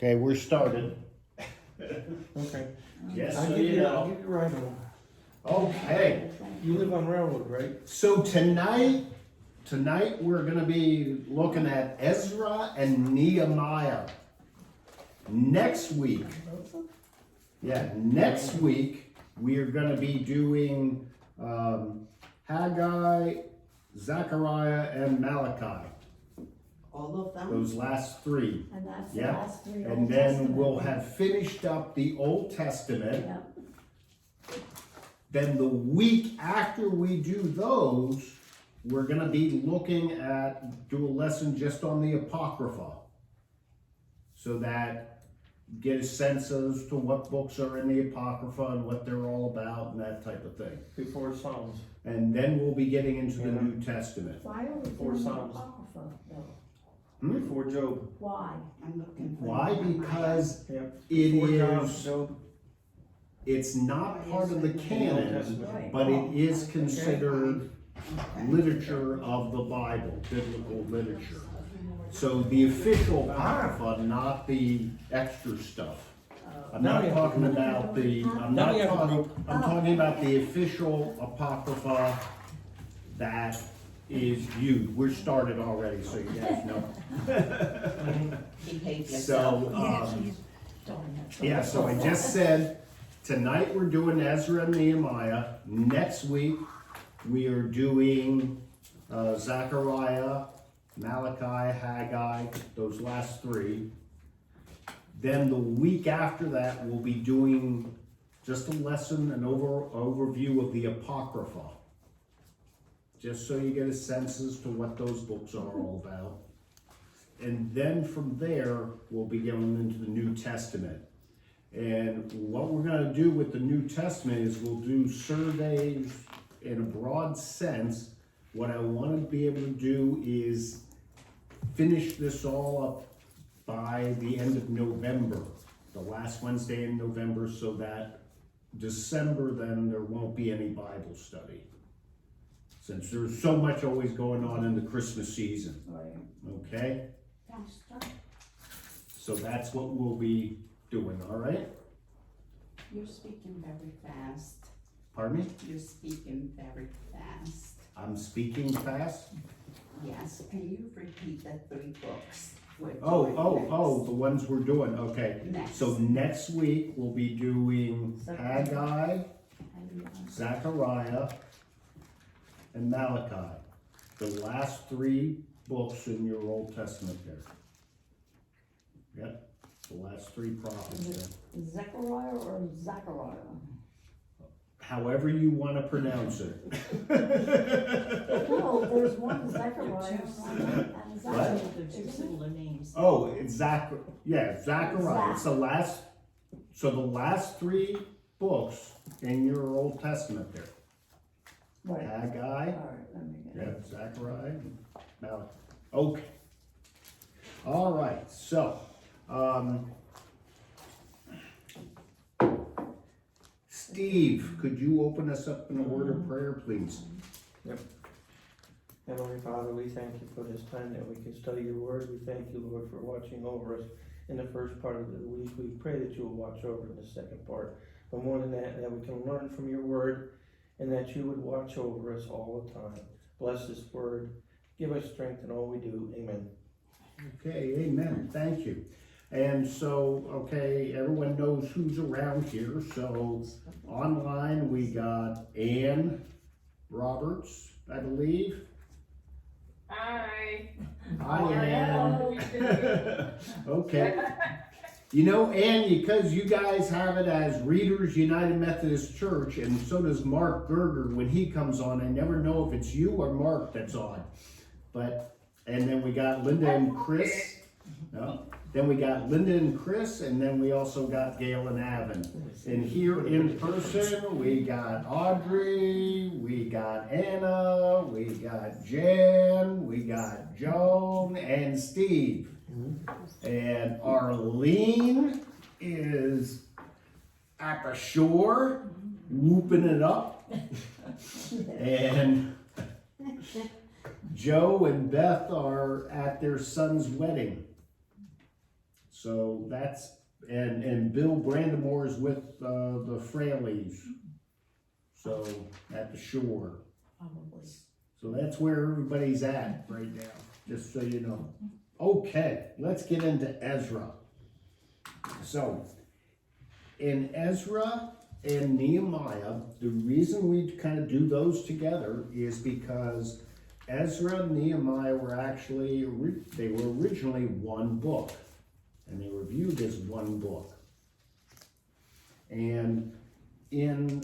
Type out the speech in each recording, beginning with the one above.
Okay, we're started. Okay. Yes, I'll so give you you know. a ride home. Okay, You live on Railroad, right? so tonight we're gonna be looking at Ezra and Nehemiah. Next week, we are gonna be doing Haggai, Zechariah, and Malachi. All of them? Those last three. And that's the Yeah. last three And Old then Testament. we'll have finished up the Old Testament. Yeah, Then the week after we do those, we're gonna be looking at, do a lesson just on the Apocrypha. So that get a sense as to what books are in the Apocrypha and what they're all about and that type of thing. Before Psalms. And then we'll be getting into the New Testament. why are we Four doing the Psalms. Apocrypha though? Before Job. Why? I'm looking for. Why? Nehemiah. Because Yep. it Before is, Job. it's not part of the canon, Right. but it is considered Okay. literature of the Bible, biblical literature. So the official Apocrypha, not the extra stuff. I'm Now not we have talking a about the, I'm Now not we have a talking, group. I'm talking about the official Apocrypha that is viewed. We're started already, so you guys know. Behave yourself. So, yeah, so I just said, tonight we're doing Ezra and Nehemiah. Next week, we are doing Zechariah, Malachi, Haggai, those last three. Then the week after that, we'll be doing just a lesson, an overview of the Apocrypha. Just so you get a sense as to what those books are all about. And then from there, we'll be going into the New Testament. And what we're gonna do with the New Testament is we'll do surveys in a broad sense. What I wanna be able to do is finish this all up by the end of November, the last Wednesday in November, so that December, then there won't be any Bible study. Since there's so much always going on in the Christmas season, Right. okay? So that's what we'll be doing, all right? You're speaking very fast. Pardon me? You're speaking very fast. I'm speaking fast? Yes, can you repeat the three books? we're Oh, doing the ones we're doing, okay. Next. So next week, we'll be doing Haggai, Zechariah, and Malachi. The last three books in your Old Testament there. Yep, the last three prophets there. Zechariah or Zachariah? However you want to pronounce it. No, there's one Zechariah and Zachariah. They're two similar names. Oh, it's Zechariah. It's the last, so the last three books in your Old Testament there. Right. Haggai, All right, let me get it. Zechariah, and Malachi. Okay. All right, so, Steve, could you open us up in a word of prayer, please? Heavenly Father, we thank you for this time that we can study your word. We thank you, Lord, for watching over us in the first part of the week. We pray that you will watch over in the second part. But more than that, that we can learn from your word and that you would watch over us all the time. Bless this word. Give us strength in all we do. Amen. Okay, amen. Thank you. And so, okay, everyone knows who's around here. So online we got Ann Roberts, I believe. Hi. Hi, Ann. Hello. Okay. You know, Ann, because you guys have it as Readers United Methodist Church, and so does Mark Gerger when he comes on. I never know if it's you or Mark that's on. But, and then we got Linda and Chris. No. Then we got Linda and Chris, and then we also got Gail and Avon. And here in person, we got Audrey, we got Anna, we got Jan, we got Joan, and Steve. And Arlene is at the shore, whooping it up. And Joe and Beth are at their son's wedding. So that's, and Bill Brandamore is with the Fraleys. So at the shore. Probably. So that's where everybody's at right now, just so you know. Okay, let's get into Ezra. So, in Ezra and Nehemiah, the reason we kind of do those together is because Ezra and Nehemiah were actually, they were originally one book. And they were viewed as one book. And in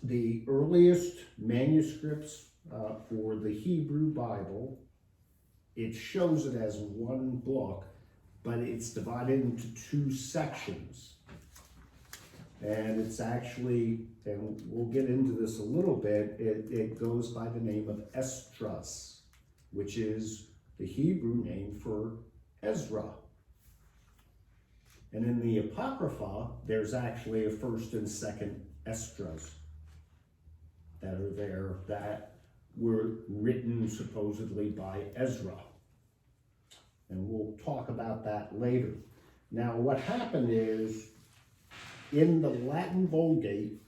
the earliest manuscripts for the Hebrew Bible, it shows it as one book, but it's divided into two sections. And it's actually, and we'll get into this a little bit, it goes by the name of Esdras, which is the Hebrew name for Ezra. And in the Apocrypha, there's actually a first and second Esdras that are there that were written supposedly by Ezra. And we'll talk about that later. Now, what happened is, in the Latin Vulgate,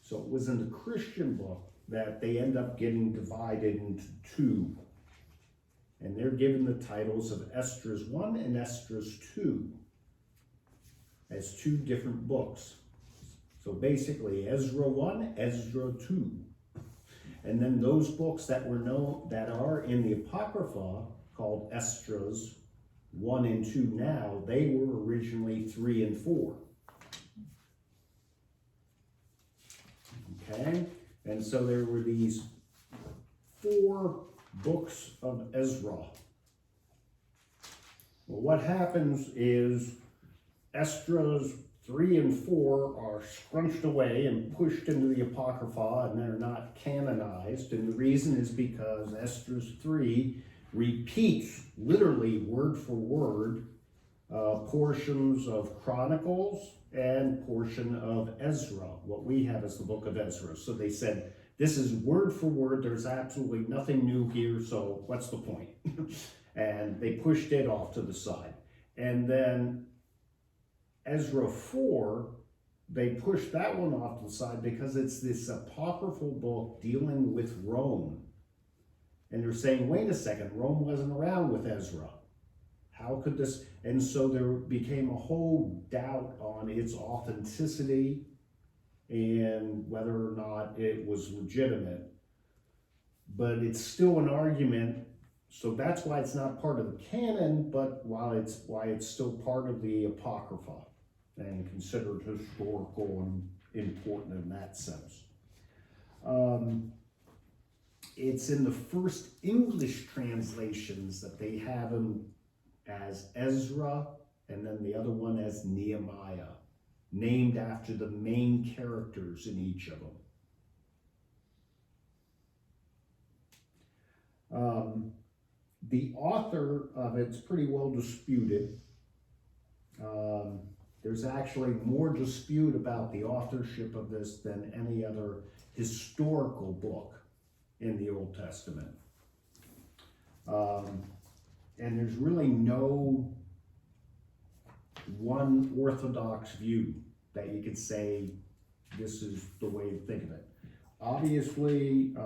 so it was in the Christian book, that they end up getting divided into two. And they're given the titles of Esdras 1 and Esdras 2 as two different books. So basically, Ezra 1, Ezra 2. And then those books that were known, that are in the Apocrypha, called Esdras 1 and 2 now, they were originally 3 and 4. Okay? And so there were these 4 books of Ezra. Well, what happens is Esdras 3 and 4 are scrunched away and pushed into the Apocrypha, and they're not canonized. And the reason is because Esdras 3 repeats, literally word for word, portions of Chronicles and portion of Ezra, what we have as the book of Ezra. So they said, this is word for word, there's absolutely nothing new here, so what's the point? And they pushed it off to the side. And then Ezra 4, they pushed that one off to the side because it's this apocryphal book dealing with Rome. And they're saying, wait a second, Rome wasn't around with Ezra. How could this? And so there became a whole doubt on its authenticity and whether or not it was legitimate. But it's still an argument, so that's why it's not part of the canon, but why it's still part of the Apocrypha and considered historical and important in that sense. It's in the first English translations that they have them as Ezra, and then the other one as Nehemiah, named after the main characters in each of them. The author of it's pretty well disputed. There's actually more dispute about the authorship of this than any other historical book in the Old Testament. And there's really no one orthodox view that you could say this is the way to think of it. Obviously,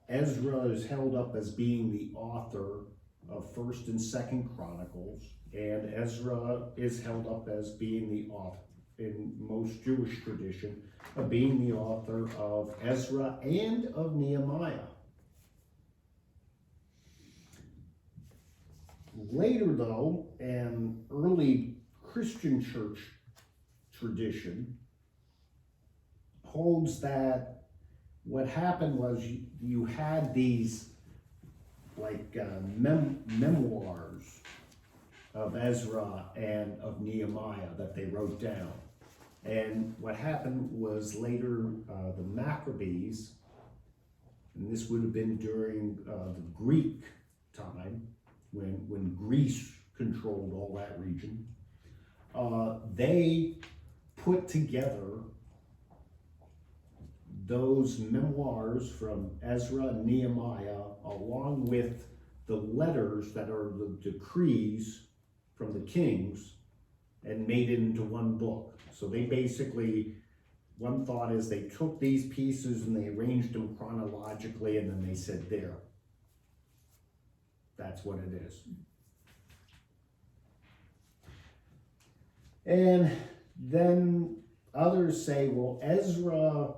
Ezra is held up as being the author of 1st and 2nd Chronicles, and Ezra is held up as being the author, in most Jewish tradition, of being the author of Ezra and of Nehemiah. Later, though, an early Christian church tradition holds that what happened was you had these like memoirs of Ezra and of Nehemiah that they wrote down. And what happened was later the Maccabees, and this would have been during the Greek time, when Greece controlled all that region, they put together those memoirs from Ezra and Nehemiah along with the letters that are the decrees from the kings and made it into one book. So they basically, one thought is they took these pieces and they arranged them chronologically, and then they said, there, that's what it is. And then others say, well, Ezra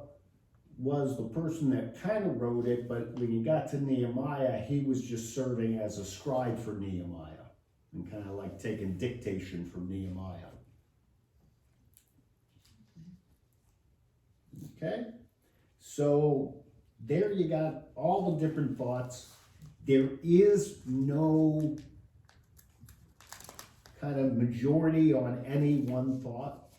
was the person that kind of wrote it, but when you got to Nehemiah, he was just serving as a scribe for Nehemiah and kind of like taking dictation from Nehemiah. Okay, so there you got all the different thoughts. There is no kind of majority on any one thought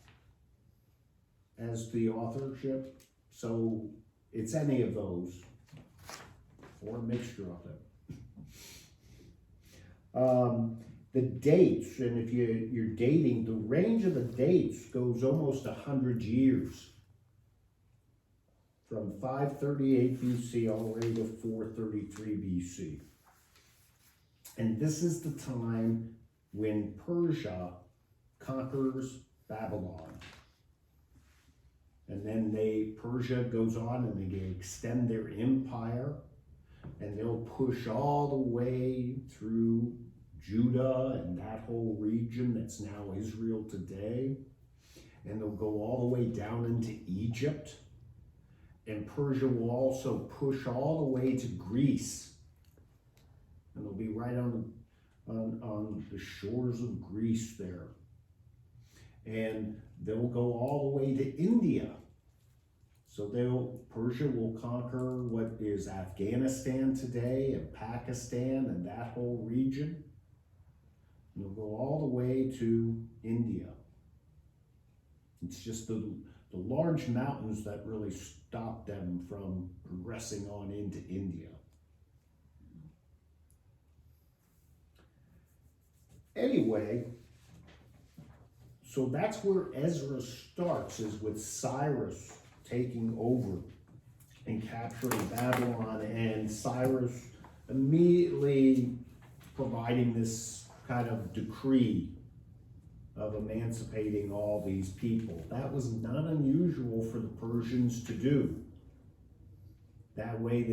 as the authorship. So it's any of those, or a mixture of them. The dates, and if you're dating, the range of the dates goes almost 100 years. From 538 BC all the way to 433 BC. And this is the time when Persia conquers Babylon. And then Persia goes on and they extend their empire, and they'll push all the way through Judah and that whole region that's now Israel today. And they'll go all the way down into Egypt. And Persia will also push all the way to Greece. And they'll be right on the shores of Greece there. And they'll go all the way to India. So Persia will conquer what is Afghanistan today and Pakistan and that whole region. And they'll go all the way to India. It's just the large mountains that really stop them from progressing on into India. Anyway, so that's where Ezra starts, is with Cyrus taking over and capturing Babylon, and Cyrus immediately providing this kind of decree of emancipating all these people. That was not unusual for the Persians to do. That way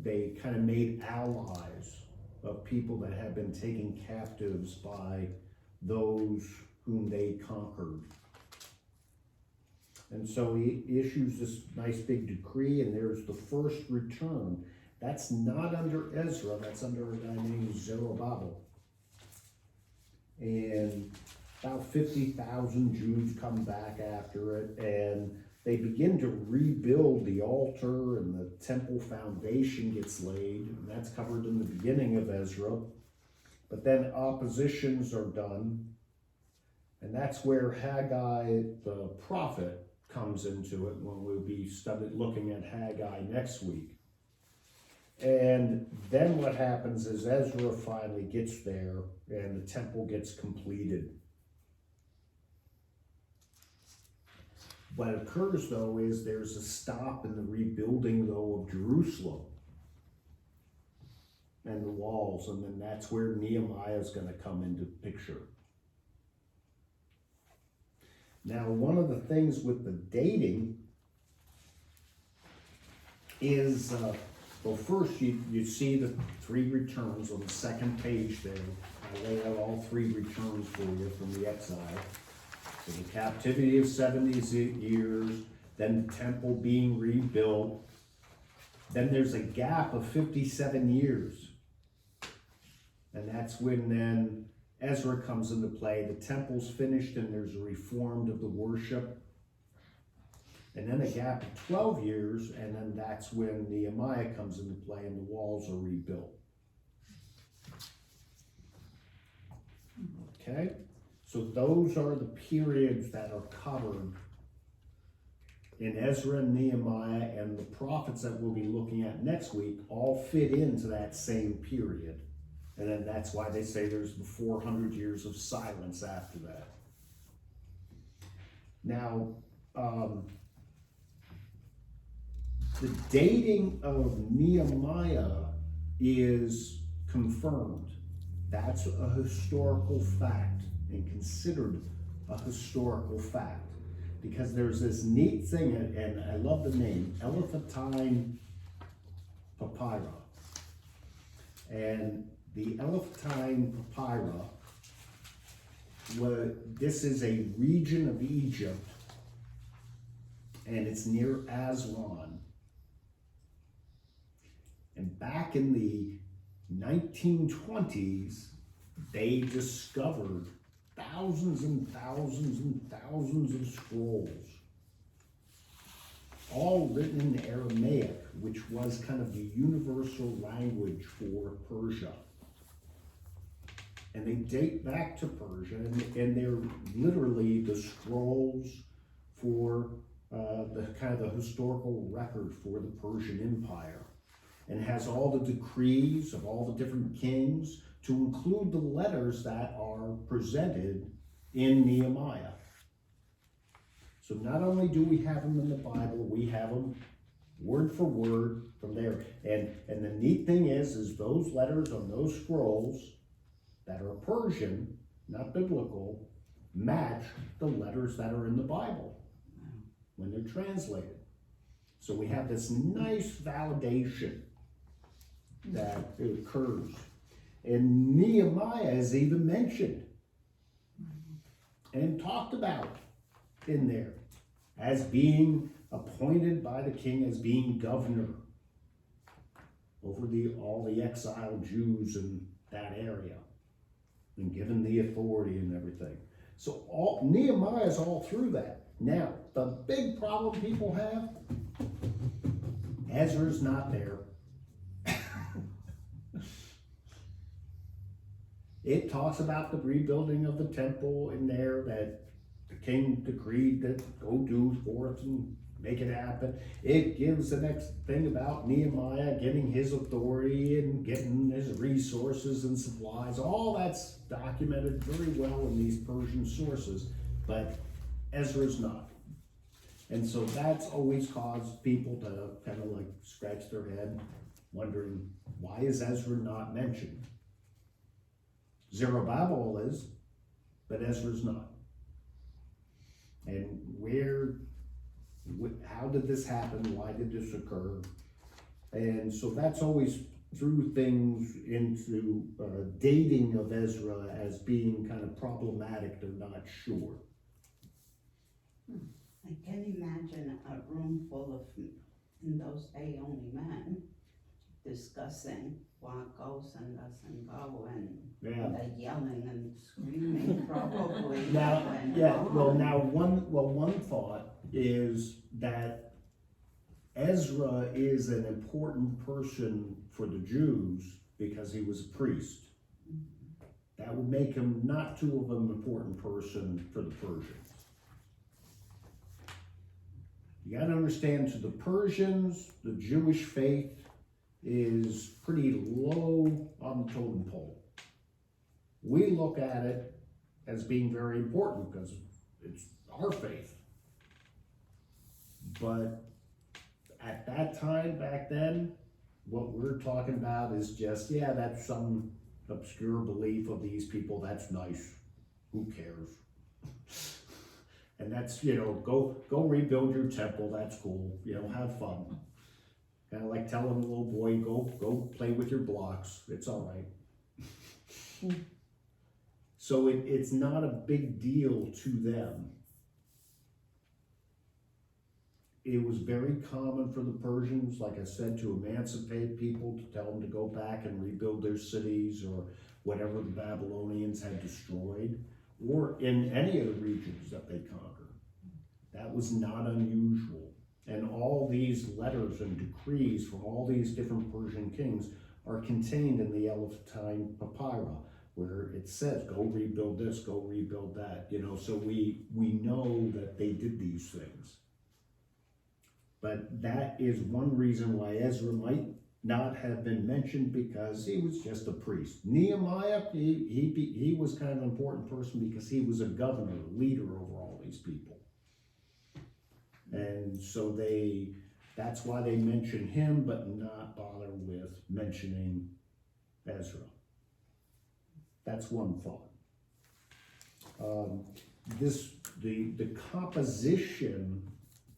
they kind of made allies of people that had been taken captives by those whom they conquered. And so he issues this nice big decree, and there's the first return. That's not under Ezra, that's under a guy named Zerubbabel. And about 50,000 Jews come back after it, and they begin to rebuild the altar, and the temple foundation gets laid, and that's covered in the beginning of Ezra. But then oppositions are done, and that's where Haggai the prophet comes into it, when we'll be looking at Haggai next week. And then what happens is Ezra finally gets there, and the temple gets completed. What occurs, though, is there's a stop in the rebuilding, though, of Jerusalem and the walls, and then that's where Nehemiah is going to come into the picture. Now, one of the things with the dating is, well, first you see the three returns on the second page there. I lay out all three returns for you from the exile. So the captivity of 70 years, then the temple being rebuilt. Then there's a gap of 57 years. And that's when then Ezra comes into play. The temple's finished and there's a reformed of the worship. And then a gap of 12 years, and then that's when Nehemiah comes into play and the walls are rebuilt. Okay? So those are the periods that are covered in Ezra and Nehemiah, and the prophets that we'll be looking at next week all fit into that same period. And then that's why they say there's the 400 years of silence after that. Now, the dating of Nehemiah is confirmed. That's a historical fact and considered a historical fact. Because there's this neat thing, and I love the name, Elephantine papyri. And the Elephantine papyri, this is a region of Egypt, and it's near Aswan. And back in the 1920s, they discovered thousands and thousands and thousands of scrolls, all written in Aramaic, which was kind of the universal language for Persia. And they date back to Persia, and they're literally the scrolls for the kind of the historical record for the Persian Empire, and has all the decrees of all the different kings, to include the letters that are presented in Nehemiah. So not only do we have them in the Bible, we have them word for word from there. And the neat thing is those letters on those scrolls that are Persian, not biblical, match the letters that are in the Bible when they're translated. So we have this nice validation that it occurs. And Nehemiah is even mentioned and talked about in there as being appointed by the king as being governor over all the exiled Jews in that area, and given the authority and everything. So Nehemiah is all through that. Now, the big problem people have, Ezra's not there. It talks about the rebuilding of the temple in there, that the king decreed that go do forth and make it happen. It gives the next thing about Nehemiah getting his authority and getting his resources and supplies. All that's documented very well in these Persian sources, but Ezra's not. And so that's always caused people to kind of like scratch their head, wondering, why is Ezra not mentioned? Zerubbabel is, but Ezra's not. And how did this happen? Why did this occur? And so that's always threw things into dating of Ezra as being kind of problematic. They're not sure. I can imagine a room full of, in those days, only men discussing what goes and doesn't go, and the yelling and screaming probably. One thought is that Ezra is an important person for the Jews because he was a priest. That would make him not too of an important person for the Persians. You got to understand, to the Persians, the Jewish faith is pretty low on the totem pole. We look at it as being very important because it's our faith. But at that time, back then, what we're talking about is just, that's some obscure belief of these people. That's nice. Who cares? And that's, go rebuild your temple. That's cool. Have fun. Kind of like telling a little boy, go play with your blocks. It's all right. So it's not a big deal to them. It was very common for the Persians, like I said, to emancipate people, to tell them to go back and rebuild their cities or whatever the Babylonians had destroyed, or in any of the regions that they conquered. That was not unusual. And all these letters and decrees from all these different Persian kings are contained in the Elephantine papyri, where it says, go rebuild this, go rebuild that. So we know that they did these things. But that is one reason why Ezra might not have been mentioned, because he was just a priest. Nehemiah, he was kind of an important person because he was a governor, a leader over all these people. And so that's why they mention him, but not bother with mentioning Ezra. That's one thought. The composition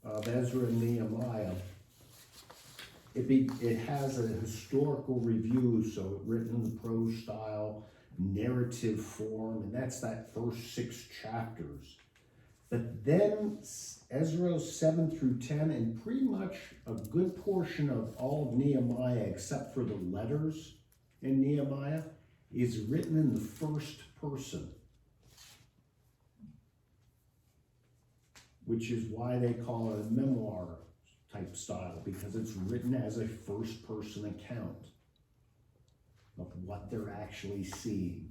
of Ezra and Nehemiah, it has a historical review, so written in the prose style, narrative form, and that's that first 6 chapters. But then Ezra 7 through 10, and pretty much a good portion of all of Nehemiah, except for the letters in Nehemiah, is written in the first person, which is why they call it a memoir type style, because it's written as a first person account of what they're actually seeing.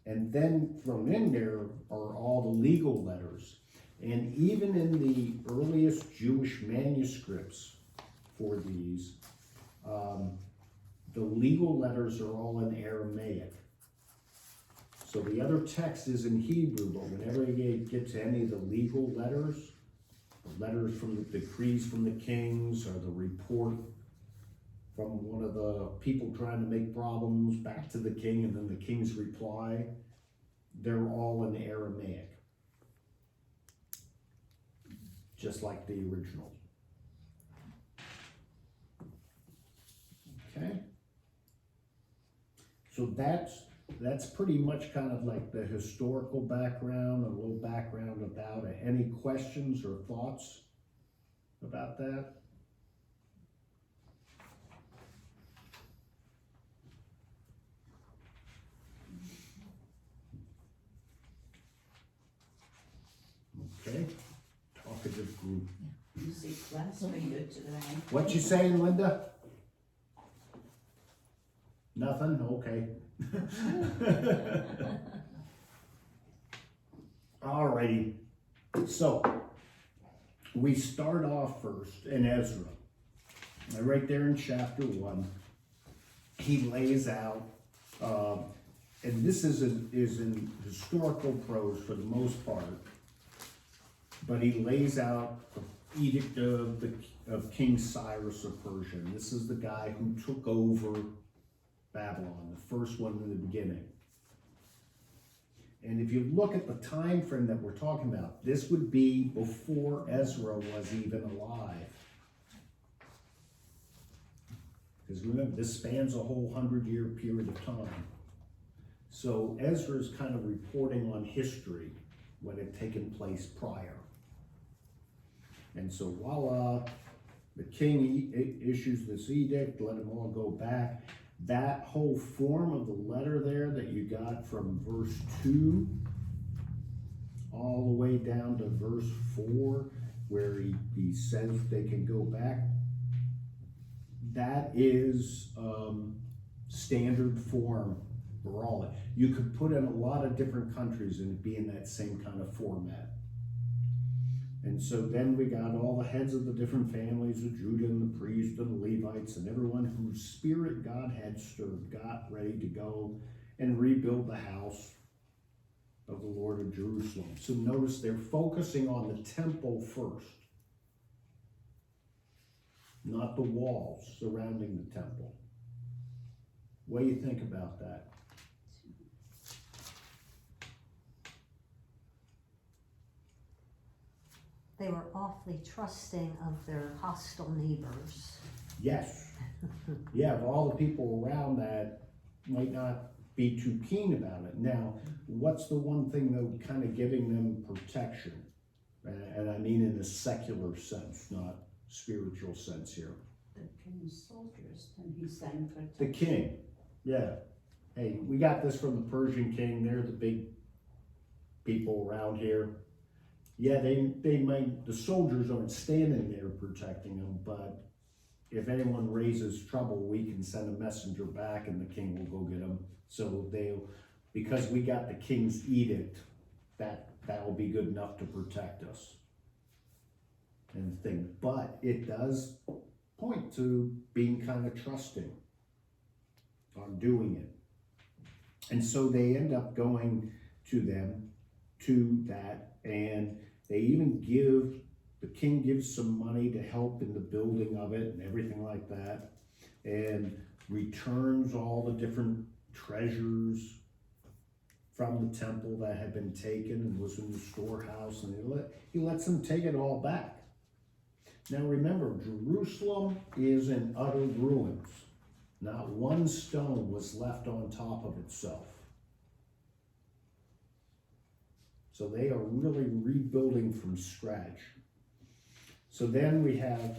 And then thrown in there are all the legal letters. And even in the earliest Jewish manuscripts for these, the legal letters are all in Aramaic. So the other text is in Hebrew, but whenever you get to any of the legal letters, the letters from the decrees from the kings, or the report from one of the people trying to make problems back to the king, and then the king's reply, they're all in Aramaic, just like the original. Okay? So that's pretty much kind of like the historical background, a little background about it. Any questions or thoughts about that? Okay, talkative group. Music class for you today. What you saying, Linda? Nothing? Okay. Alrighty, so we start off first in Ezra. Right there in chapter 1, he lays out, and this is in historical prose for the most part, but he lays out the edict of King Cyrus of Persia. And this is the guy who took over Babylon, the first one in the beginning. And if you look at the time frame that we're talking about, this would be before Ezra was even alive. Because remember, this spans a whole 100-year period of time. So Ezra's kind of reporting on history, what had taken place prior. And so voila, the king issues this edict, let them all go back. That whole form of the letter there that you got from verse 2 all the way down to verse 4, where he says they can go back, that is standard form for all. You could put in a lot of different countries and be in that same kind of format. And so then we got all the heads of the different families of Judah, and the priests and the Levites, and everyone whose spirit God had stirred got ready to go and rebuild the house of the Lord of Jerusalem. So notice they're focusing on the temple first, not the walls surrounding the temple. What do you think about that? They were awfully trusting of their hostile neighbors. Yes. Yeah, but all the people around that might not be too keen about it. Now, what's the one thing though kind of giving them protection? And I mean in a secular sense, not spiritual sense here. The king's soldiers, and he sent protection. The king, yeah. Hey, we got this from the Persian king. They're the big people around here. Yeah, they might, the soldiers aren't standing there protecting them, but if anyone raises trouble, we can send a messenger back and the king will go get them. So because we got the king's edict, that will be good enough to protect us and things. But it does point to being kind of trusting on doing it. And so they end up going to them, to that, and they even the king gives some money to help in the building of it and everything like that. and returns all the different treasures from the temple that had been taken and was in the storehouse, and he lets them take it all back. Now remember, Jerusalem is in utter ruins. Not one stone was left on top of itself. So they are really rebuilding from scratch. So then we have,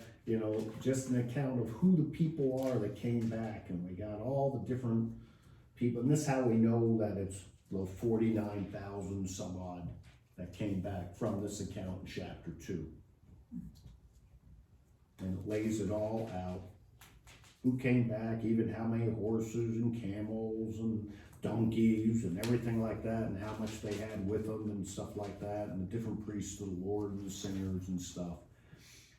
just an account of who the people are that came back, and we got all the different people, and this is how we know that it's the 49,000 some odd that came back from this account in chapter 2. And it lays it all out. Who came back, even how many horses and camels and donkeys and everything like that, and how much they had with them and stuff like that, and the different priests of the Lord and the singers and stuff.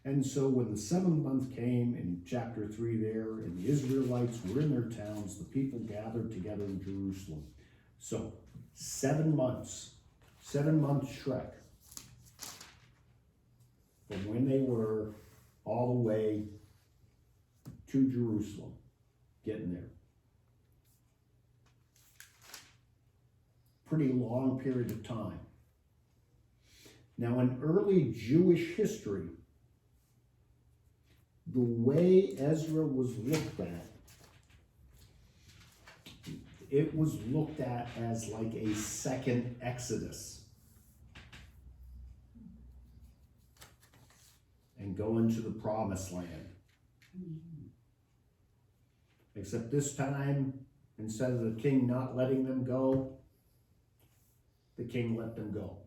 And so when the 7th month came in chapter 3 there, and the Israelites were in their towns, the people gathered together in Jerusalem. So 7 months, 7-month trek from when they were all the way to Jerusalem, getting there. Pretty long period of time. Now in early Jewish history, the way Ezra was looked at, it was looked at as like a second Exodus. And go into the promised land. Except this time, instead of the king not letting them go, the king let them go.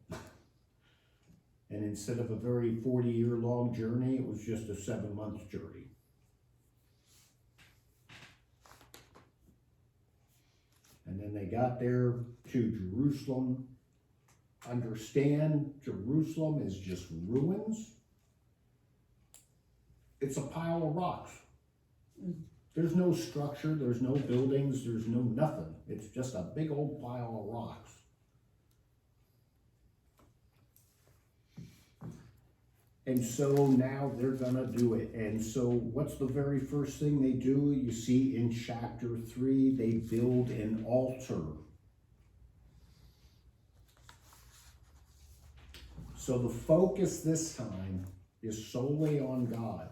And instead of a very 40-year-long journey, it was just a 7-month journey. And then they got there to Jerusalem. Understand, Jerusalem is just ruins. It's a pile of rocks. There's no structure, there's no buildings, there's no nothing. It's just a big old pile of rocks. And so now they're gonna do it. And so what's the very first thing they do? You see in chapter 3, they build an altar. So the focus this time is solely on God.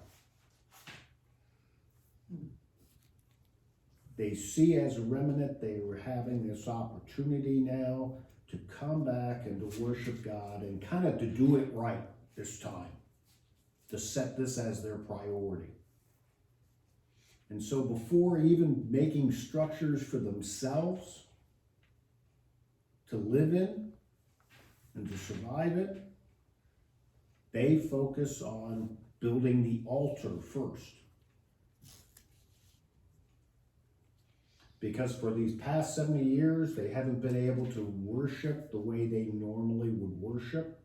They see as a remnant, they were having this opportunity now to come back and to worship God and kind of to do it right this time, to set this as their priority. And so before even making structures for themselves to live in and to survive in, they focus on building the altar first. Because for these past 70 years, they haven't been able to worship the way they normally would worship.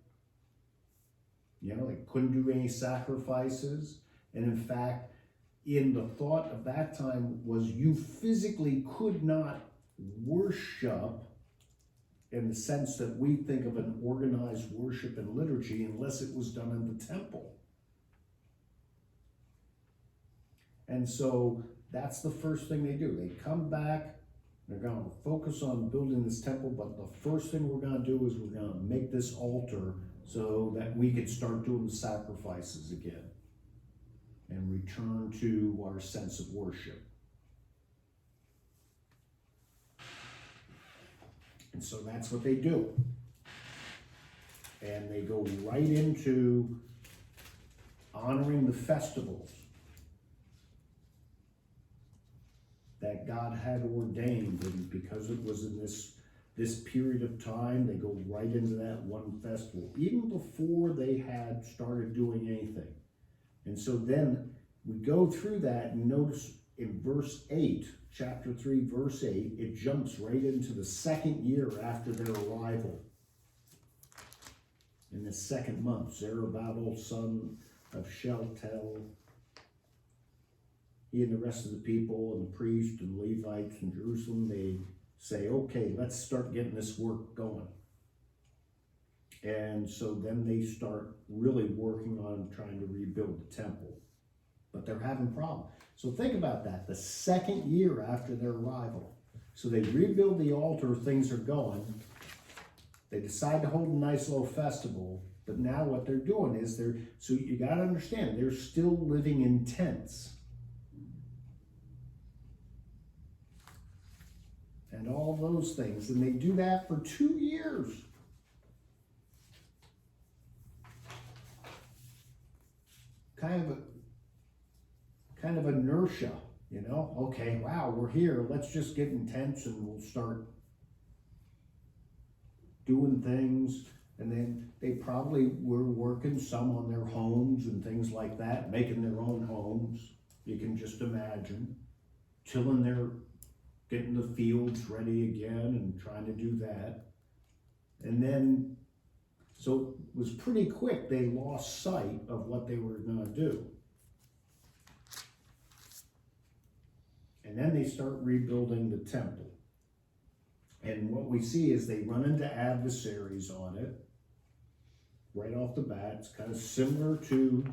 They couldn't do any sacrifices. And in fact, in the thought of that time was you physically could not worship in the sense that we think of an organized worship and liturgy unless it was done in the temple. And so that's the first thing they do. They come back, they're going to focus on building this temple, but the first thing we're going to do is we're going to make this altar so that we could start doing the sacrifices again and return to our sense of worship. And so that's what they do. And they go right into honoring the festivals that God had ordained, and because it was in this period of time, they go right into that one festival, even before they had started doing anything. And so then we go through that and notice in verse 8, chapter 3, verse 8, it jumps right into the 2nd year after their arrival. In the 2nd month, Zerubbabel, son of Shealtiel, he and the rest of the people and the priests and Levites in Jerusalem, they say, okay, let's start getting this work going. And so then they start really working on trying to rebuild the temple. but they're having problems. So think about that, the second year after their arrival. So they rebuild the altar, things are going. They decide to hold a nice little festival, but now what they're doing is so you gotta understand, they're still living in tents. And all those things, and they do that for 2 years. Kind of inertia, you know? Okay, wow, we're here, let's just get in tents and we'll start doing things. And then they probably were working some on their homes and things like that, making their own homes. You can just imagine, tilling getting the fields ready again and trying to do that. And then, so it was pretty quick, they lost sight of what they were gonna do. And then they start rebuilding the temple. And what we see is they run into adversaries on it right off the bat. It's kind of similar to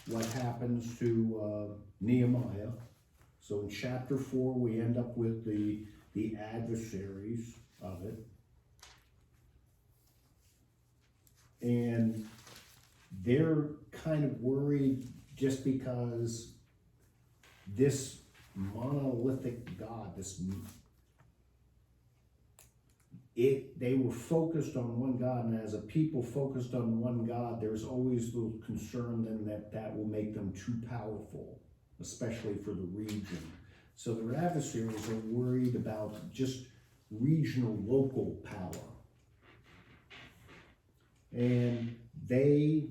what happens to Nehemiah. So in chapter 4, we end up with the adversaries of it. And they're kind of worried just because this monolithic God, they were focused on one God, and as a people focused on one God, there's always the concern then that will make them too powerful, especially for the region. So their adversaries are worried about just regional, local power. And they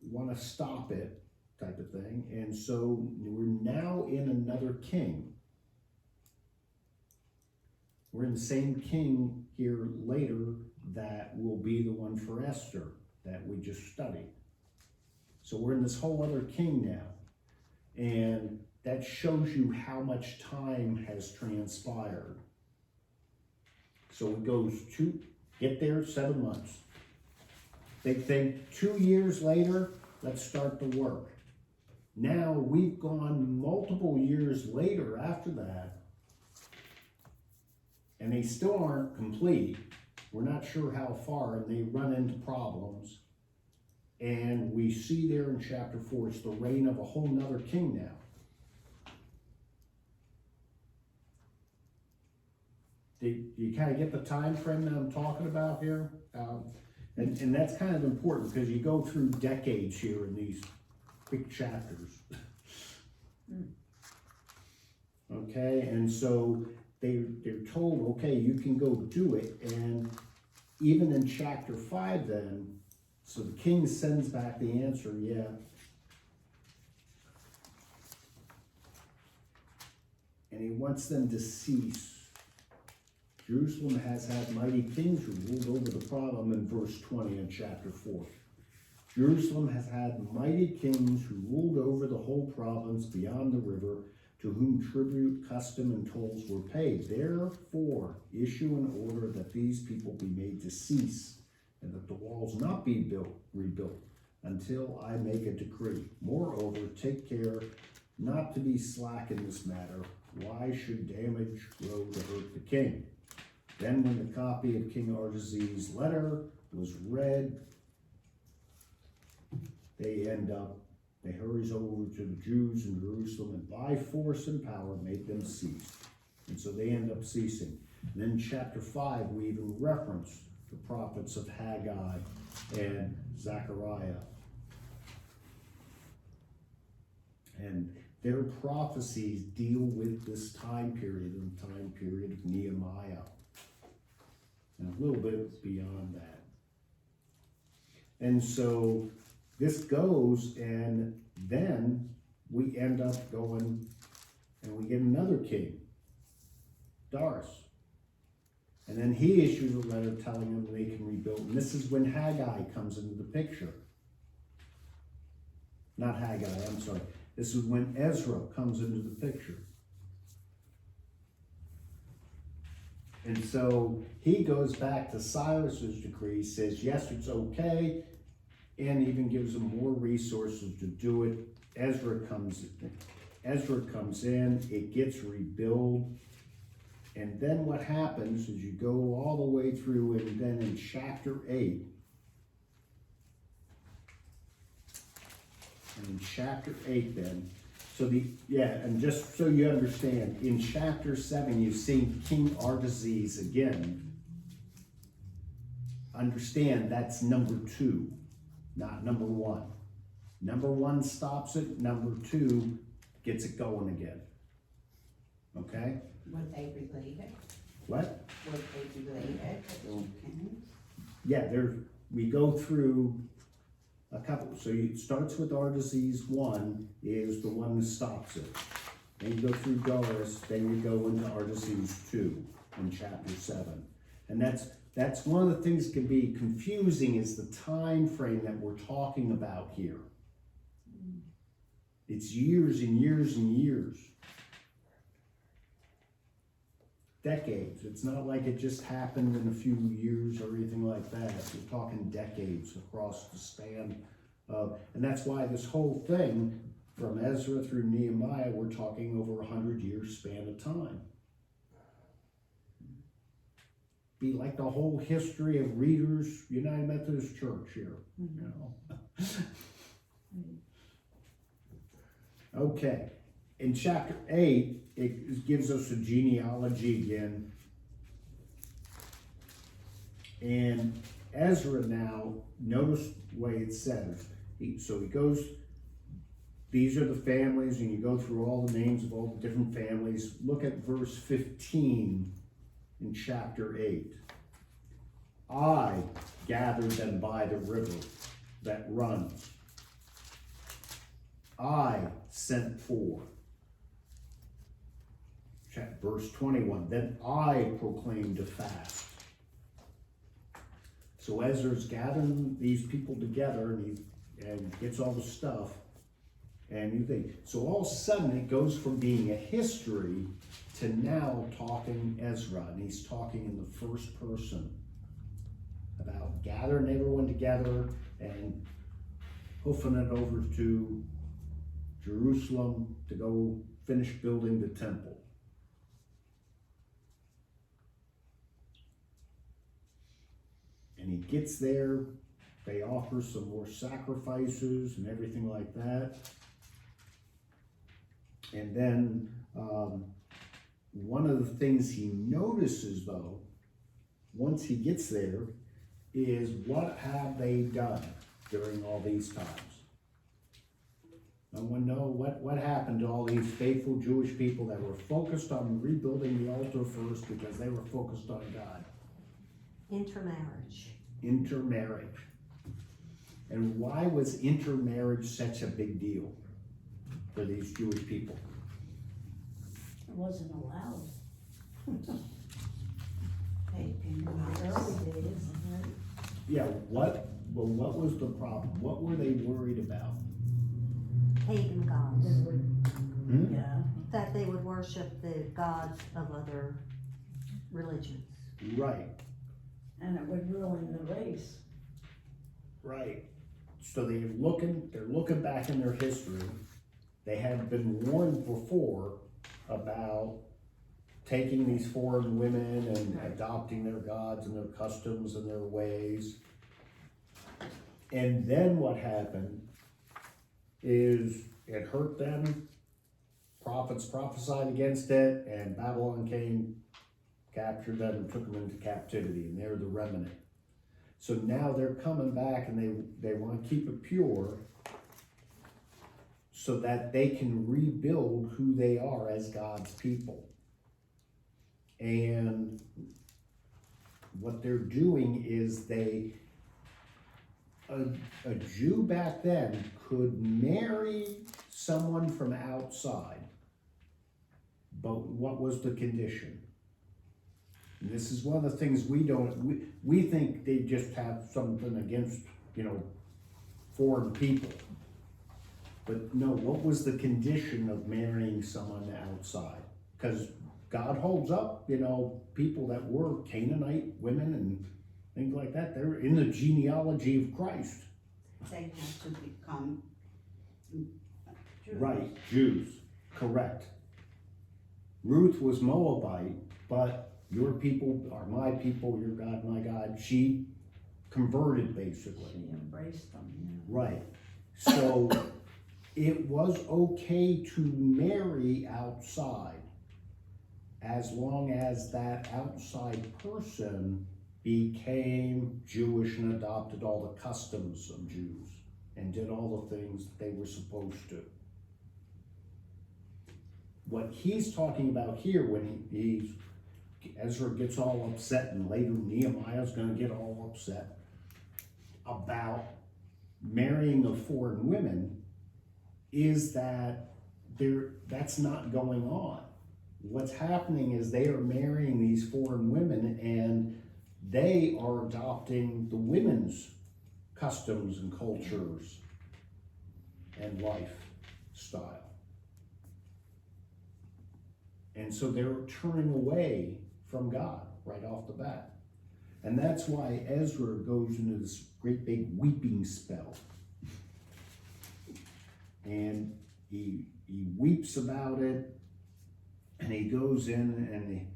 want to stop it, type of thing. And so we're now in another king. We're in the same king here later that will be the one for Esther that we just studied. So we're in this whole other king now. And that shows you how much time has transpired. So it goes get there 7 months. They think 2 years later, let's start the work. Now we've gone multiple years later after that, and they still aren't complete. We're not sure how far, and they run into problems. And we see there in chapter 4, it's the reign of a whole nother king now. Do you kind of get the time frame that I'm talking about here? And that's kind of important because you go through decades here in these quick chapters. Okay, and so they're told, okay, you can go do it. And even in chapter 5 then, so the king sends back the answer, yeah. And he wants them to cease. Jerusalem has had mighty kings who ruled over the problem in verse 20 in chapter 4. Jerusalem has had mighty kings who ruled over the whole province beyond the river, to whom tribute, custom, and tolls were paid. Therefore, issue an order that these people be made to cease, and that the walls not be rebuilt, until I make a decree. Moreover, take care not to be slack in this matter. Why should damage grow to hurt the king? Then when the copy of King Artaxerxes' letter was read, they hurries over to the Jews in Jerusalem and by force and power made them cease. And so they end up ceasing. And then in chapter 5, we even reference the prophets of Haggai and Zechariah. And their prophecies deal with this time period and the time period of Nehemiah. And a little bit beyond that. And so this goes, and then we end up going and we get another king, Darius. And then he issues a letter telling them they can rebuild. And this is when Haggai comes into the picture. Not Haggai, I'm sorry. This is when Ezra comes into the picture. And so he goes back to Cyrus's decree, says, yes, it's okay. and even gives them more resources to do it. Ezra comes in, it gets rebuilt, and then what happens is you go all the way through, and then in chapter 8, then, and just so you understand, in chapter 7, you've seen King Artaxerxes again. Understand that's number 2, not number 1. Number 1 stops it, number 2 gets it going again. Okay? Were they related? What? Were they related, the 2 kings? Yeah, we go through a couple. So it starts with Artaxerxes 1 is the one that stops it. Then you go through Doris, then you go into Artaxerxes 2 in chapter 7. And that's one of the things that can be confusing is the time frame that we're talking about here. It's years and years and years. Decades. It's not like it just happened in a few years or anything like that. We're talking decades across the span of, and that's why this whole thing from Ezra through Nehemiah, we're talking over 100 years span of time. Be like the whole history of Readers United Methodist Church here, you know. Okay, in chapter 8, it gives us a genealogy again. And Ezra now, notice the way it says. So he goes, these are the families, and you go through all the names of all the different families. Look at verse 15 in chapter 8. I gathered them by the river that runs. I sent forth. Verse 21, then I proclaimed a fast. So Ezra's gathering these people together, and gets all the stuff, and you think, so all of a sudden it goes from being a history to now talking Ezra, and he's talking in the first person about gathering everyone together and hoofing it over to Jerusalem to go finish building the temple. And he gets there, they offer some more sacrifices and everything like that. And then one of the things he notices, though, once he gets there, is what have they done during all these times? No one knows what happened to all these faithful Jewish people that were focused on rebuilding the altar first because they were focused on God. Intermarriage. Intermarriage. And why was intermarriage such a big deal for these Jewish people? It wasn't allowed Pagan in the gods. early days, right? Yeah, what was the problem? What were they worried about? Pagan gods. It would, Hmm? yeah, That they would worship the gods of other religions. Right, and it would ruin the race. right. So they're looking back in their history. They had been warned before about taking these foreign women and adopting their gods and their customs and their ways. And then what happened is it hurt them. Prophets prophesied against it, and Babylon came, captured them, and took them into captivity, and they're the remnant. So now they're coming back, and they want to keep it pure so that they can rebuild who they are as God's people. And what they're doing is a Jew back then could marry someone from outside, but what was the condition? And this is one of the things we think they just have something against, foreign people. But no, what was the condition of marrying someone outside? Because God holds up, people that were Canaanite women and things like that. They're in the genealogy of Christ. they had to become Jews. Right, Jews, correct. Ruth was Moabite, but your people are my people, your God, my God. She converted basically. She embraced them, yeah. Right. So it was okay to marry outside as long as that outside person became Jewish and adopted all the customs of Jews and did all the things that they were supposed to. What he's talking about here when Ezra gets all upset, and later Nehemiah's gonna get all upset about marrying of foreign women, is that that's not going on. What's happening is they are marrying these foreign women and they are adopting the women's customs and cultures and lifestyle. And so they're turning away from God right off the bat. And that's why Ezra goes into this great big weeping spell. And he weeps about it, and he goes in, and in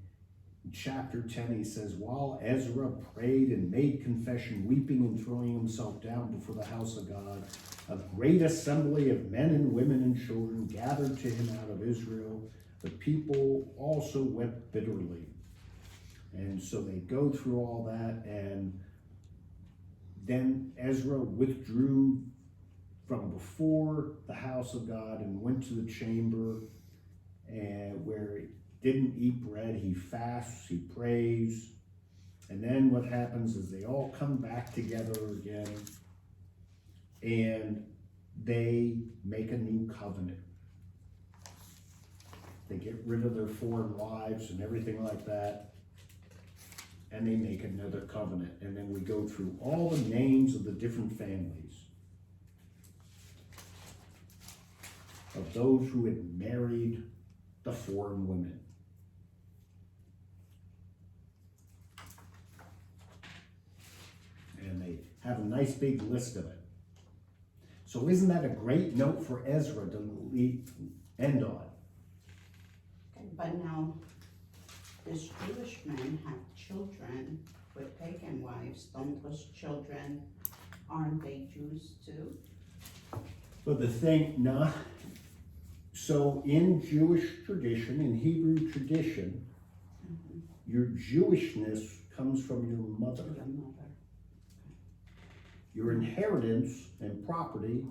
chapter 10 he says, while Ezra prayed and made confession, weeping and throwing himself down before the house of God, a great assembly of men and women and children gathered to him out of Israel. The people also wept bitterly. And so they go through all that, and then Ezra withdrew from before the house of God and went to the chamber, and where he didn't eat bread. He fasts, he prays, and then what happens is they all come back together again, and they make a new covenant. They get rid of their foreign wives and everything like that, and they make another covenant. And then we go through all the names of the different families of those who had married the foreign women. And they have a nice big list of it. So isn't that a great note for Ezra to end on? But now, these Jewish men have children with pagan wives. Don't those children, aren't they Jews too? But the thing, no. So in Jewish tradition, in Hebrew tradition, your Jewishness comes from your mother. Your mother. Your inheritance and property,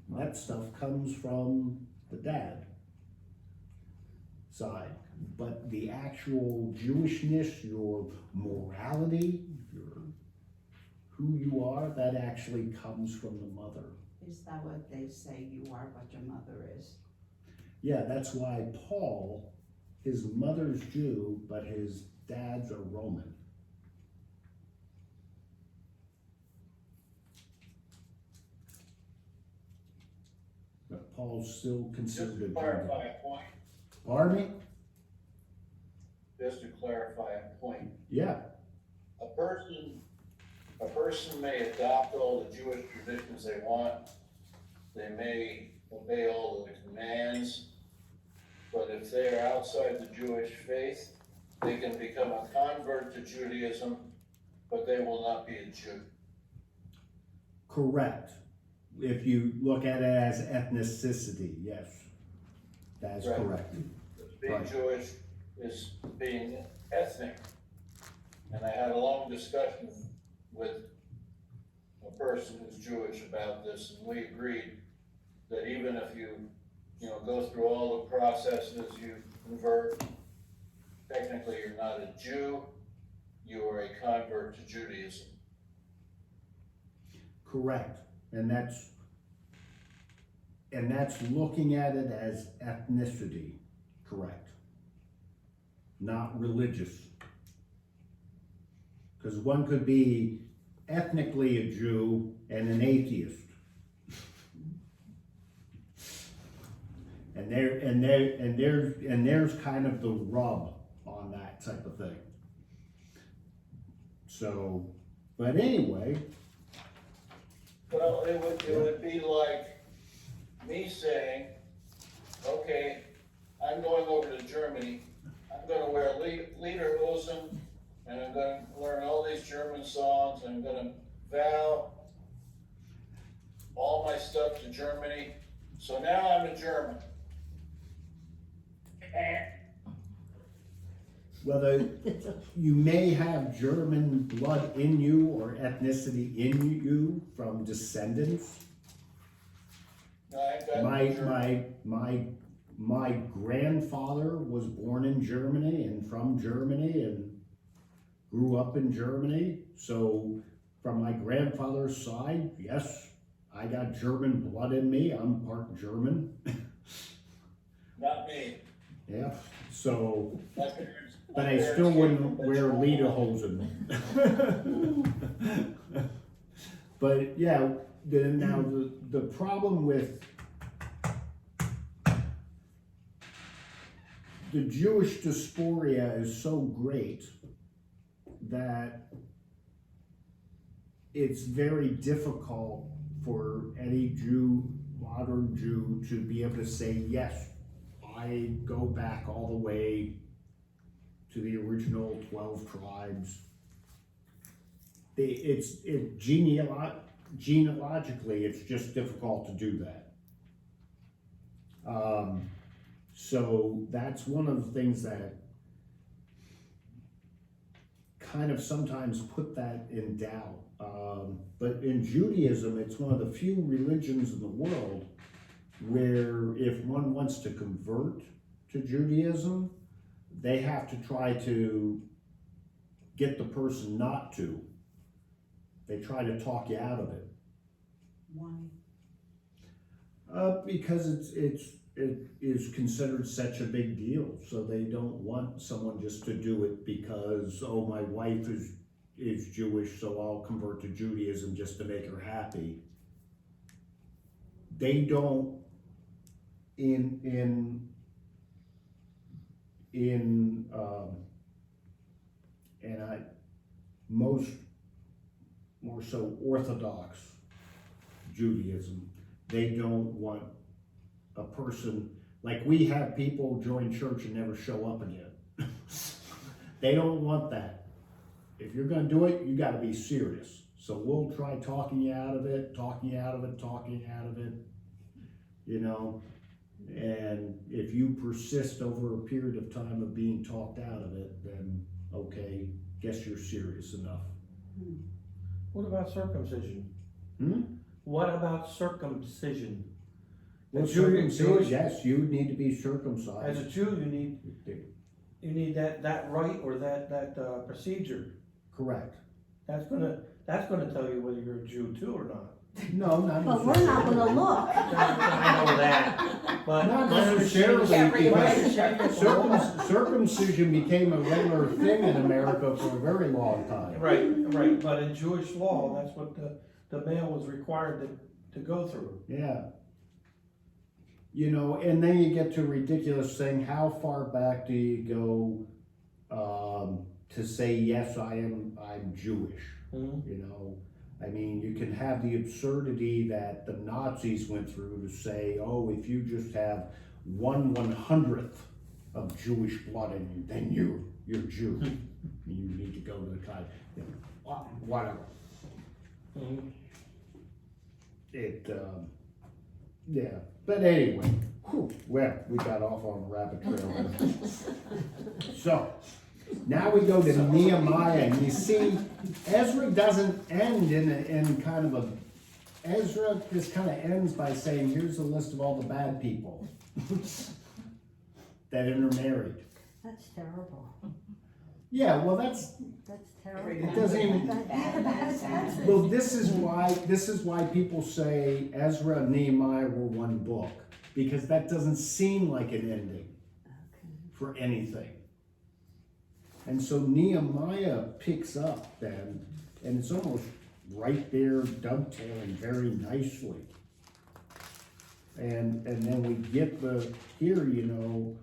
that stuff comes from the dad side. But the actual Jewishness, your morality, who you are, that actually comes from the mother. Is that what they say, you are what your mother is? Yeah, that's why Paul, his mother's Jew, but his dad's a Roman. But Paul's still considered Just a to Jew. clarify a point, Pardon me? just to clarify a point, Yeah, a person may adopt all the Jewish traditions they want, they may obey all the commands, but if they are outside the Jewish faith, they can become a convert to Judaism, but they will not be a Jew. correct. If you look at it as ethnicity, yes, that is Right. correct. Being Right. Jewish is being ethnic. And I had a long discussion with a person who's Jewish about this, and we agreed that even if you go through all the processes, you convert, technically you're not a Jew, you are a convert to Judaism. Correct. And that's looking at it as ethnicity, correct. Not religious. Because one could be ethnically a Jew and an atheist. And there's kind of the rub on that type of thing. So, but anyway, Well, it would be like me saying, okay, I'm going over to Germany, I'm gonna wear lederhosen, and I'm gonna learn all these German songs, and I'm gonna vow all my stuff to Germany, so now I'm a German. Whether you may have German blood in you or ethnicity in you from descendants. No, I've got no German. My grandfather was born in Germany and from Germany and grew up in Germany. So from my grandfather's side, yes, I got German blood in me. I'm part German. Not me. Yeah. So, My parents- but my I parents still came wouldn't from wear Detroit. lederhosen. But yeah, now the problem with the Jewish dysphoria is so great that it's very difficult for any Jew, modern Jew, to be able to say, yes, I go back all the way to the original 12 tribes. Genealogically, it's just difficult to do that. So that's one of the things that kind of sometimes put that in doubt. But in Judaism, it's one of the few religions in the world where if one wants to convert to Judaism, they have to try to get the person not to. They try to talk you out of it. Why? Because it is considered such a big deal, so they don't want someone just to do it because, oh, my wife is Jewish, so I'll convert to Judaism just to make her happy. They don't most more so Orthodox Judaism, they don't want a person, like we have people join church and never show up again. They don't want that. If you're gonna do it, you gotta be serious. So we'll try talking you out of it, you know. And if you persist over a period of time of being talked out of it, then okay, guess you're serious enough. What about circumcision? What about circumcision? Well, The Jew- Jewish- yes, you need to be circumcised. As a Jew, you need that rite or that procedure. Correct. That's gonna tell you whether you're a Jew too or not. No, not But we're not gonna look. I know that, but Not my necessarily, understanding- my because understanding is- circumcision became a regular thing in America for a very long time. Right, but in Jewish law, that's what the male was required to go through. Yeah. You know, and then you get to a ridiculous thing, how far back do you go to say, yes, I'm Jewish? You know, I mean, you can have the absurdity that the Nazis went through to say, oh, if you just have 1/100th of Jewish blood in you, then you're Jew. And you need to go to the kind, you know, whatever. Yeah, but anyway, well, we got off on a rabbit trail there. So, now we go to Nehemiah, and you see, Ezra doesn't end in kind of a, Ezra just kind of ends by saying, here's a list of all the bad people that intermarried. That's terrible. Yeah, well, that's terrible. It doesn't even- That's well, this is why people say Ezra and Nehemiah were one book, because that doesn't seem like an ending for anything. And so Nehemiah picks up then, and it's almost right there dovetailing very nicely. And then we get here, you know,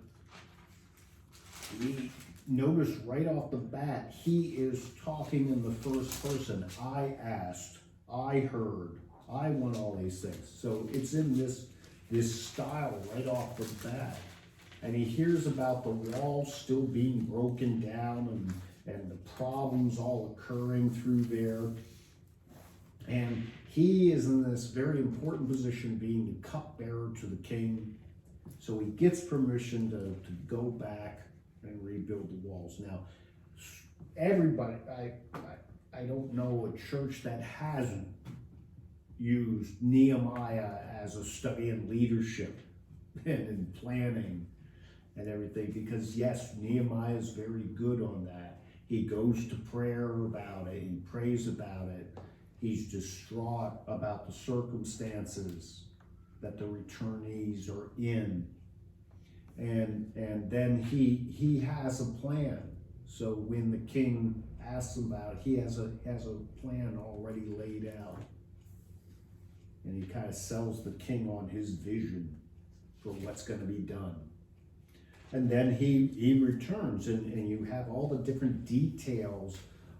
we notice right off the bat, he is talking in the first person. I asked, I heard, I want all these things. So it's in this style right off the bat. And he hears about the walls still being broken down and the problems all occurring through there. And he is in this very important position, being the cupbearer to the king. So he gets permission to go back and rebuild the walls. Now, everybody, I don't know a church that hasn't used Nehemiah as a study in leadership and in planning and everything, because yes, Nehemiah is very good on that. He goes to prayer about it, he prays about it, he's distraught about the circumstances that the returnees are in, and then he has a plan. So when the king asks him about it, he has a plan already laid out, and he kind of sells the king on his vision for what's going to be done. And then he returns, and you have all the different details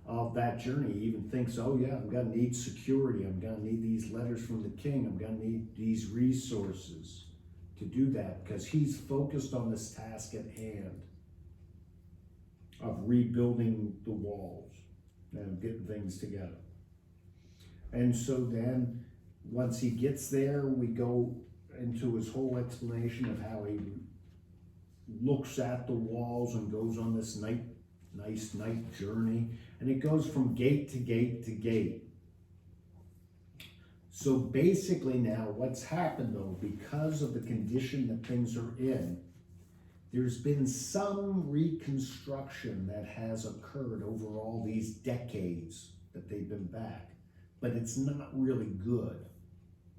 of that journey. He even thinks, oh yeah, I'm gonna need security, I'm gonna need these letters from the king, I'm gonna need these resources to do that, because he's focused on this task at hand of rebuilding the walls and getting things together. And so then once he gets there, we go into his whole explanation of how he looks at the walls and goes on this nice night journey, and it goes from gate to gate to gate. So basically now what's happened though, because of the condition that things are in, there's been some reconstruction that has occurred over all these decades that they've been back, but it's not really good.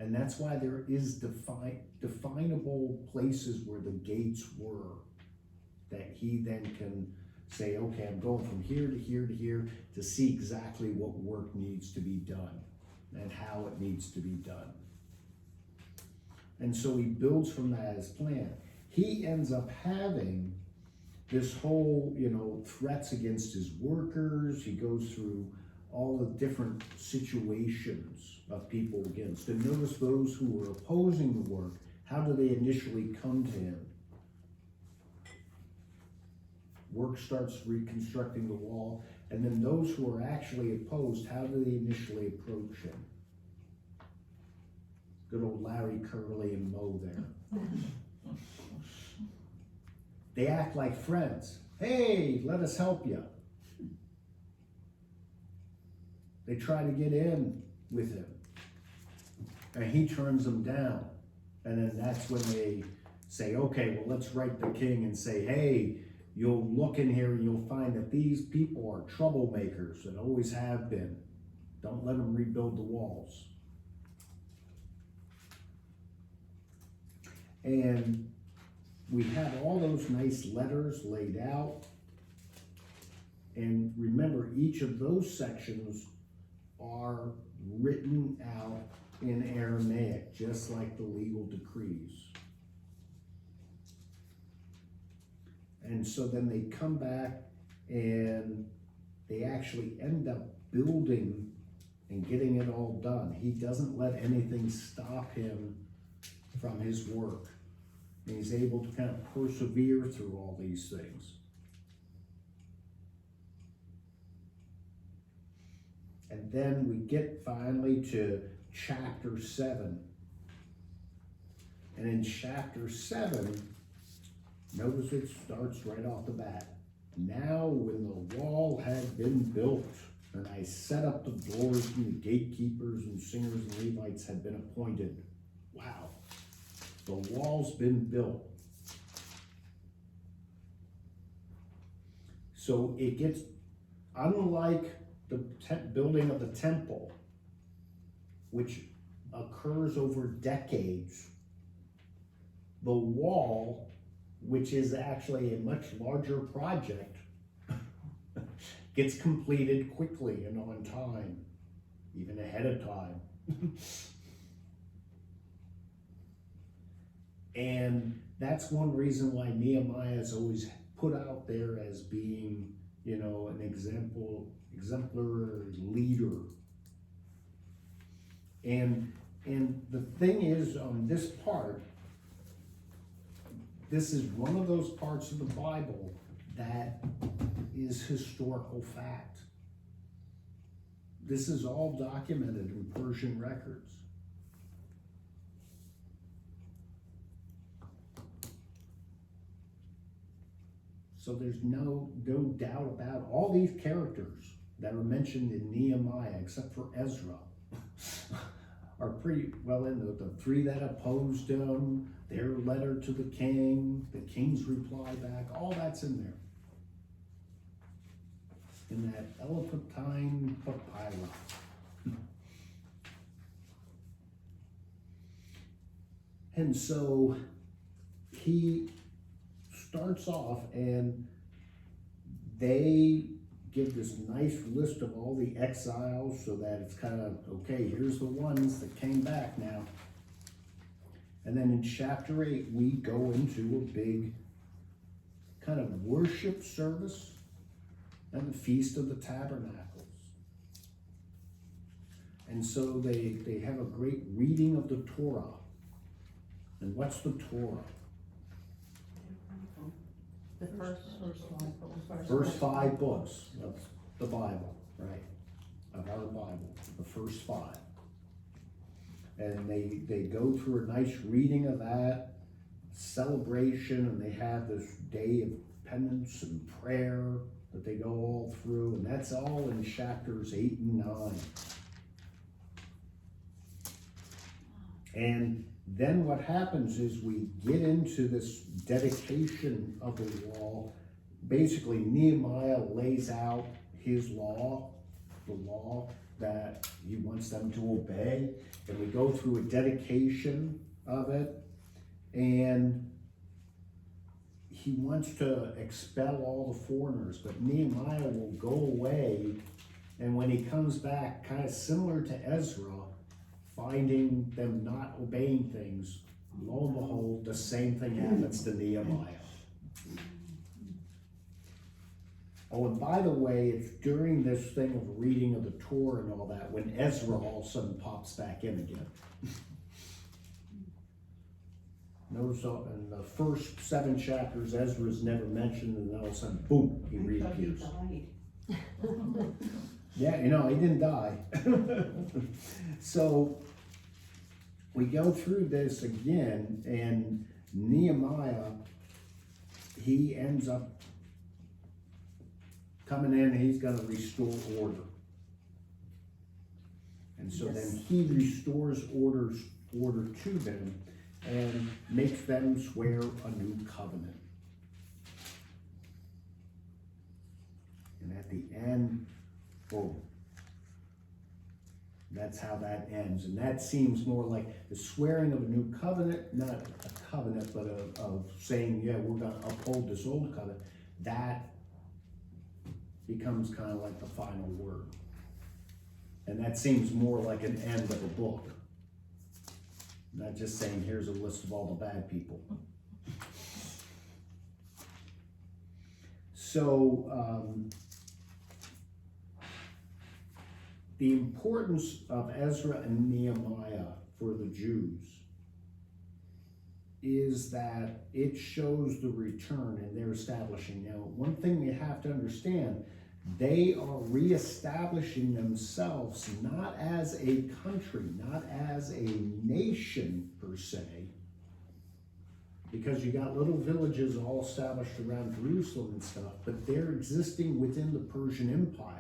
And that's why there is definable places where the gates were, that he then can say, okay, I'm going from here to here to here to see exactly what work needs to be done and how it needs to be done. And so he builds from that as plan. He ends up having this whole, threats against his workers. He goes through all the different situations of people against. And notice those who were opposing the work, how do they initially come to him? Work starts reconstructing the wall, and then those who are actually opposed, how do they initially approach him? Good old Larry, Curly, and Moe there. They act like friends. Hey, let us help you. They try to get in with him, and he turns them down. And then that's when they say, okay, well, let's write the king and say, hey, you'll look in here and you'll find that these people are troublemakers and always have been. Don't let them rebuild the walls. And we have all those nice letters laid out. And remember, each of those sections are written out in Aramaic, just like the legal decrees. And so then they come back and they actually end up building and getting it all done. He doesn't let anything stop him from his work. And he's able to kind of persevere through all these things. And then we get finally to chapter 7. And in chapter 7, notice it starts right off the bat. Now when the wall had been built, and I set up the doors, and the gatekeepers and singers and Levites had been appointed. Wow, the wall's been built. So it gets, unlike the building of the temple, which occurs over decades, the wall, which is actually a much larger project, gets completed quickly and on time, even ahead of time. And that's one reason why Nehemiah is always put out there as being, an exemplary leader. And And the thing is, on this part, this is one of those parts of the Bible that is historical fact. This is all documented in Persian records. So there's no doubt about all these characters that are mentioned in Nehemiah, except for Ezra, are pretty well in the three that opposed him, their letter to the king's reply back, all that's in there. In that elephantine papyrus. And so he starts off and they give this nice list of all the exiles so that it's kind of, okay, here's the ones that came back now. And then in chapter 8, we go into a big kind of worship service and the Feast of the Tabernacles. And so they have a great reading of the Torah. And what's the Torah? The First 5 books of the Bible, right? Of our Bible, the first 5. And they go through a nice reading of that, celebration, and they have this day of penance and prayer that they go all through, and that's all in chapters 8 and 9. And then what happens is we get into this dedication of the law. Basically, Nehemiah lays out his law, the law that he wants them to obey, and we go through a dedication of it, and he wants to expel all the foreigners, but Nehemiah will go away, and when he comes back, kind of similar to Ezra, finding them not obeying things, lo and behold, the same thing happens to Nehemiah. Oh, and by the way, it's during this thing of reading of the Torah and all that, when Ezra all of a sudden pops back in again. Notice in the first 7 chapters, Ezra's never mentioned, and then all of a sudden, boom, he reappears. Yeah, he didn't die. So we go through this again, and Nehemiah, he ends up coming in, and he's going to restore order. And so then he restores order to them and makes them swear a new covenant. And at the end, boom. That's how that ends. And that seems more like the swearing of a new covenant, not a covenant, but of saying, yeah, we're going to uphold this old covenant. That becomes kind of like the final word. And that seems more like an end of a book. Not just saying, here's a list of all the bad people. So, the importance of Ezra and Nehemiah for the Jews is that it shows the return and they're establishing. Now, one thing you have to understand, they are reestablishing themselves not as a country, not as a nation per se, because you got little villages all established around Jerusalem and stuff, but they're existing within the Persian Empire.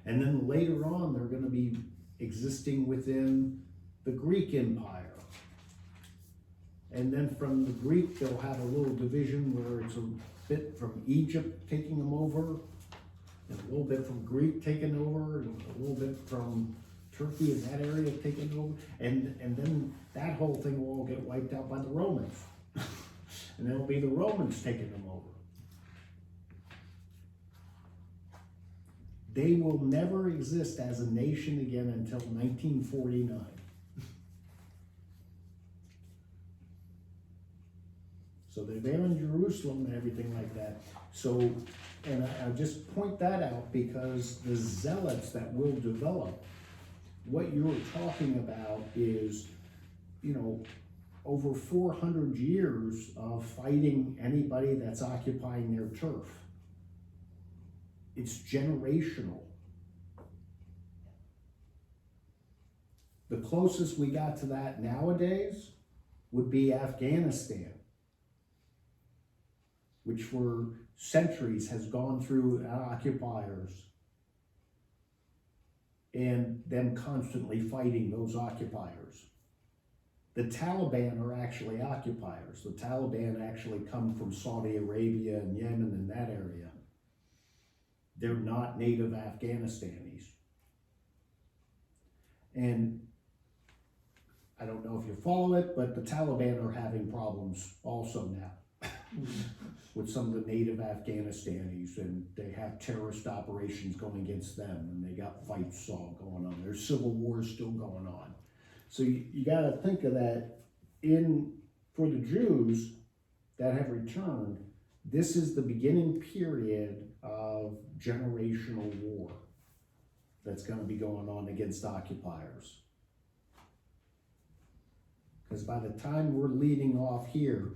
And then later on, they're going to be existing within the Greek Empire. And then from the Greek, they'll have a little division where it's a bit from Egypt taking them over, and a little bit from Greek taking over, and a little bit from Turkey and that area taking over. And then that whole thing will all get wiped out by the Romans. And it'll be the Romans taking them over. They will never exist as a nation again until 1949. So they're there in Jerusalem and everything like that. So, and I just point that out because the zealots that will develop what you're talking about is, you know, over 400 years of fighting anybody that's occupying their turf. It's generational. The closest we got to that nowadays would be Afghanistan, which for centuries has gone through occupiers and them constantly fighting those occupiers. The Taliban are actually occupiers. The Taliban actually come from Saudi Arabia and Yemen and that area. They're not native Afghanistanis. And I don't know if you follow it, but the Taliban are having problems also now with some of the native Afghanistanis, and they have terrorist operations going against them, and they got fights all going on. There's civil wars still going on. So you got to think of that for the Jews that have returned, this is the beginning period of generational war that's going to be going on against occupiers. Because by the time we're leading off here,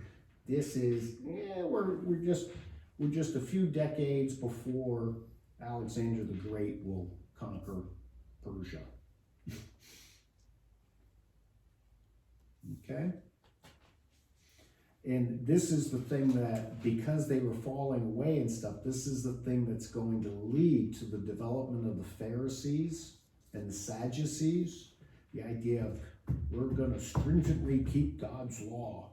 this is, we're just a few decades before Alexander the Great will conquer Persia. Okay? And this is the thing that, because they were falling away and stuff, this is the thing that's going to lead to the development of the Pharisees and the Sadducees. The idea of, we're going to stringently keep God's law.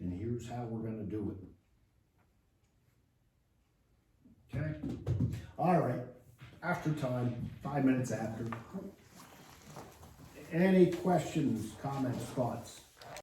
And here's how we're going to do it. Okay? All right. After time, 5 minutes after. Any questions, comments, thoughts?